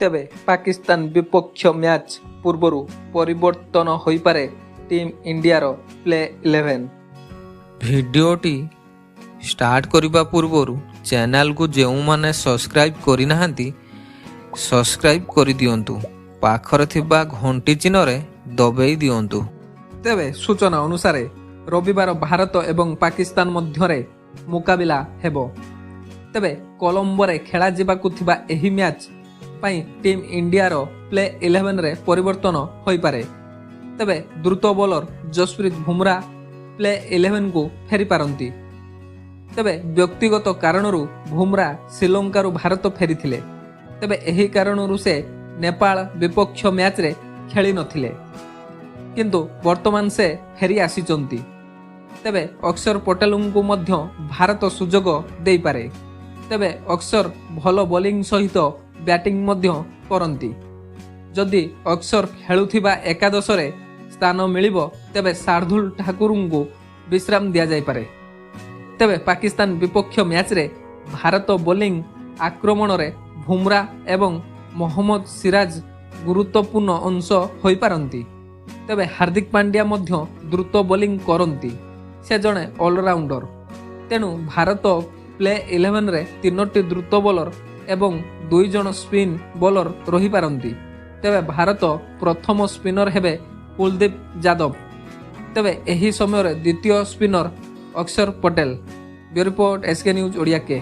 तेबे पाकिस्तान विपक्ष मैच पूर्वर परिवर्तन हो पारे टीम इंडियार प्ले 11। भिडियोटी स्टार्ट करने पूर्व चैनल को जो माने सब्सक्राइब करना सब्सक्राइब कर दियंतु पाखरे थिबा घंटी चिन्ह रे दबाई दियंतु। तेबे सूचना अनुसार रविवार भारत एवं पाकिस्तान मध्यरे मुकाबिला हेबो। तेबे कोलंबो रे खेला जिबाकु थिबा एही मैच पाई टीम इंडियार प्ले 11 रे परिवर्तन होई पारे। तेबे द्रुत बॉलर जसप्रीत बुमराह प्ले 11 को फेरी पारंती। तेबे व्यक्तिगत कारणरू बुमराह श्रीलंका भारत फेरी थिले। तेबे एही कारणरू से नेपाल विपक्ष मैच रे खेली नथिले, किंतु वर्तमान से फेरी आसीचंती। तेबे अक्षर पटेल को मध्य भारत सुजोग देई पारे। तेबे अक्षर भल बॉलिंग सहित बैटिंग मध्य करंती। जदि अक्षर खेलुथिबा एकादश रे स्थान मिलिबो तेबे शार्दुल ठाकुर को विश्राम दिया जाय पारे। तेबे पाकिस्तान विपक्ष मैच रे भारत बॉलिंग आक्रमण रे बुमराह एवं मोहम्मद सिराज गुरुत्वपूर्ण अंश होई पारंती। तेबे हार्दिक पांड्या मध्य द्रुत बॉलिंग करंती। से जणे ऑलराउंडर, तेणु भारत प्ले 11 रे 3टी द्रुत बॉलर एवं 2 जण स्पिन बॉलर रही पारंती। तेबे भारत प्रथम स्पिनर हेबे कुलदीप यादव। तेबे एही समय रे द्वितीय स्पिनर अक्षर Patel. Bureau report SK news Odia के।